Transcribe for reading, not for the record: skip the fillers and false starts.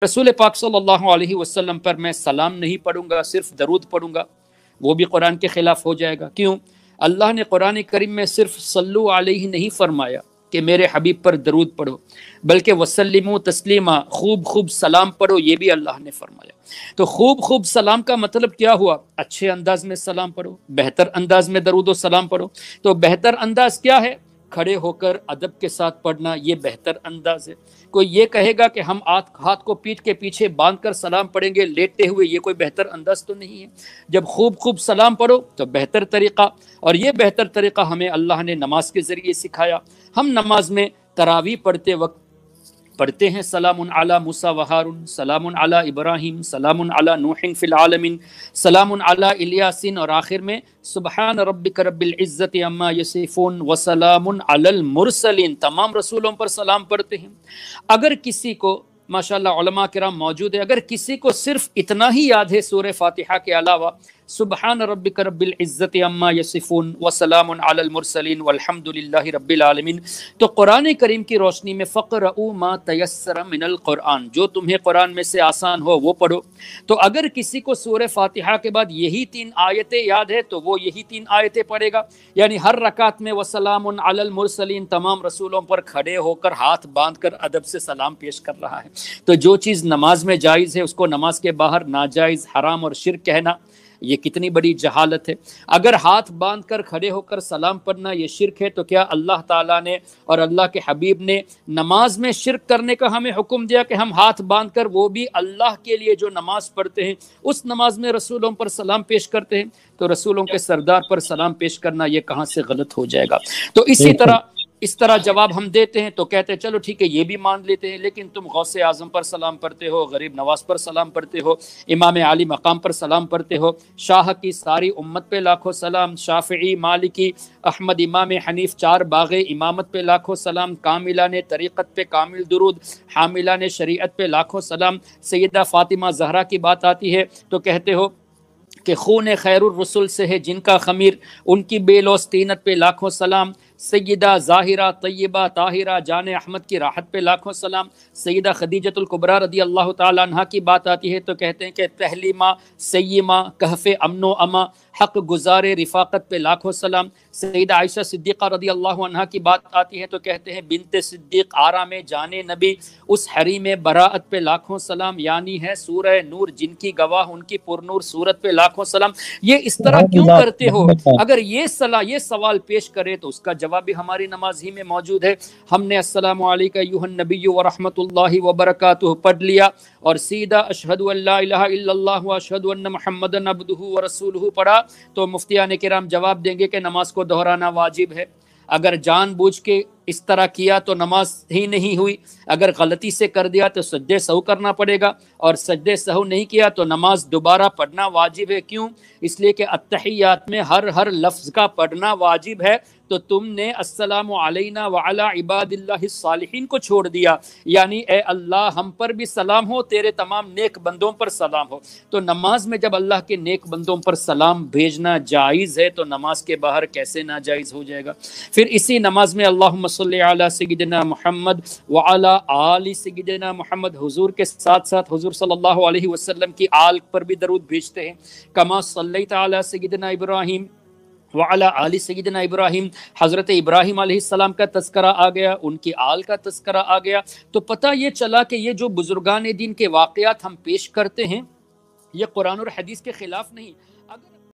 رسول پاک صلی اللہ علیہ وسلم پر میں سلام نہیں پڑھوں گا، صرف درود پڑھوں گا، وہ بھی قرآن کے خلاف ہو جائے گا۔ کیوں؟ اللہ نے قرآن کریم میں صرف صلو علیہ نہیں فرمایا کہ میرے حبیب پر درود پڑھو، بلکہ وسلموا تسلیما، خوب خوب سلام پڑھو، یہ بھی اللہ نے فرمایا۔ تو خوب خوب سلام کا مطلب کیا ہوا؟ اچھے انداز میں سلام پڑھو، بہتر انداز میں درود و سلام پڑھو۔ تو بہتر انداز کیا ہے؟ کھڑے ہو کر ادب کے ساتھ پڑھنا، یہ بہتر انداز ہے۔ کوئی یہ کہے گا کہ ہم ہاتھ کو پیٹھ کے پیچھے باندھ کر سلام پڑھیں گے لیٹتے ہوئے، یہ کوئی بہتر انداز تو نہیں ہے۔ جب خوب خوب سلام پڑھو تو بہتر طریقہ، اور یہ بہتر طریقہ ہمیں اللہ نے نماز کے ذریعے سکھایا۔ ہم نماز میں تراویح پڑھتے وقت پڑھتے ہیں سلام علی موسیٰ و ہارون، سلام علی ابراہیم، سلام علی نوح فی العالمین، سلام علی الیاسین، اور آخر میں سبحان ربک رب العزت عما یصفون وسلام علی المرسلین، تمام رسولوں پر سلام پڑھتے ہیں۔ اگر کسی کو، ماشاءاللہ علماء کرام موجود ہے، اگر کسی کو صرف اتنا ہی یاد ہے سورہ فاتحہ کے علاوہ، سبحان ربک رب العزت عما یصفون وسلام علی المرسلین والحمد للہ رب العالمین، تو قرآن کریم کی روشنی میں فقرؤوا ما تیسر من القرآن، جو تمہیں قرآن میں سے آسان ہو وہ پڑھو۔ تو اگر کسی کو سورہ فاتحہ کے بعد یہی 3 آیتیں یاد ہے تو وہ یہی 3 آیتیں پڑھے گا، یعنی ہر رکعت میں وسلام علی المرسلین، تمام رسولوں پر کھڑے ہو کر ہاتھ باندھ کر ادب سے سلام پیش کر رہا ہے۔ تو جو چیز نماز میں جائز ہے اس کو نماز کے باہر ناجائز، حرام اور شرک کہنا، یہ کتنی بڑی جہالت ہے۔ اگر ہاتھ باندھ کر کھڑے ہو کر سلام پڑھنا یہ شرک ہے، تو کیا اللہ تعالیٰ نے اور اللہ کے حبیب نے نماز میں شرک کرنے کا ہمیں حکم دیا کہ ہم ہاتھ باندھ کر، وہ بھی اللہ کے لیے جو نماز پڑھتے ہیں، اس نماز میں رسولوں پر سلام پیش کرتے ہیں؟ تو رسولوں کے سردار پر سلام پیش کرنا یہ کہاں سے غلط ہو جائے گا؟ تو اس طرح جواب ہم دیتے ہیں تو کہتے ہیں چلو ٹھیک ہے یہ بھی مان لیتے ہیں، لیکن تم غوث اعظم پر سلام پڑھتے ہو، غریب نواز پر سلام پڑھتے ہو، امام عالی مقام پر سلام پڑھتے ہو، شاہ کی ساری امت پہ لاکھوں سلام، شافعی، مالکی، احمد، امام حنیف، 4 باغ امامت پہ لاکھوں سلام، کاملان طریقت پہ کامل درود، حاملان شریعت پہ لاکھوں سلام، سیدہ فاطمہ زہرا کی بات آتی ہے تو کہتے ہو کہ خون خیر الرسل سے ہے جن کا خمیر، ان کی بے لوث طینت پہ لاکھوں سلام، سیدہ ظاہرہ طیبہ طاہرہ جان احمد کی راحت پہ لاکھوں سلام، سیدہ خدیجۃ الکبریٰ رضی اللہ تعالیٰ عنہا کی بات آتی ہے تو کہتے ہیں کہ تحلیمہ، سیمہ، کہف امن و اما، حق گزار رفاقت پہ لاکھوں سلام، سیدہ عائشہ صدیقہ رضی اللہ عنہا کی بات آتی ہے تو کہتے ہیں بنت صدیق، آرام جان نبی، اس حریم براءت پہ لاکھوں سلام، یعنی ہے سورہ نور جن کی گواہ ان کی پرنور صورت پہ لاکھوں سلام۔ یہ اس طرح کیوں کرتے ہو؟ اگر یہ سوال پیش کرے تو اس کا جواب بھی ہماری نماز ہی میں موجود ہے۔ ہم نے السلام علیکم ایھا النبی ورحمۃ اللہ وبرکاتہ پڑھ لیا اور سیدھا اشہد ان لا الہ الا اللہ واشہد ان محمدا عبدہ ورسولہ پڑھا، تو مفتیان کرام جواب دیں گے کہ نماز کو دہرانا واجب ہے۔ اگر جان بوجھ کے اس طرح کیا تو نماز ہی نہیں ہوئی، اگر غلطی سے کر دیا تو سجدے سہو کرنا پڑے گا، اور سجدے سہو نہیں کیا تو نماز دوبارہ پڑھنا واجب ہے۔ کیوں؟ اس لیے کہ التحیات میں ہر لفظ کا پڑھنا واجب ہے، تو تم نے السلام علینا وعلی عباد اللہ الصالحین کو چھوڑ دیا، یعنی اے اللہ ہم پر بھی سلام ہو، تیرے تمام نیک بندوں پر سلام ہو۔ تو نماز میں جب اللہ کے نیک بندوں پر سلام بھیجنا جائز ہے تو نماز کے باہر کیسے ناجائز ہو جائے گا؟ پھر اسی نماز میں اللہم صلی علی سیدنا محمد وعلی آل سیدنا محمد، حضور کے ساتھ ساتھ حضور صلی اللہ علیہ وسلم کی آل پر بھی درود بھیجتے ہیں، کما صلیت علی سیدنا ابراہیم وعلی آل سیدنا ابراہیم، حضرت ابراہیم علیہ السلام کا تذکرہ آ گیا، ان کی آل کا تذکرہ آ گیا۔ تو پتہ یہ چلا کہ یہ جو بزرگان دین کے واقعات ہم پیش کرتے ہیں یہ قرآن اور حدیث کے خلاف نہیں۔ اگر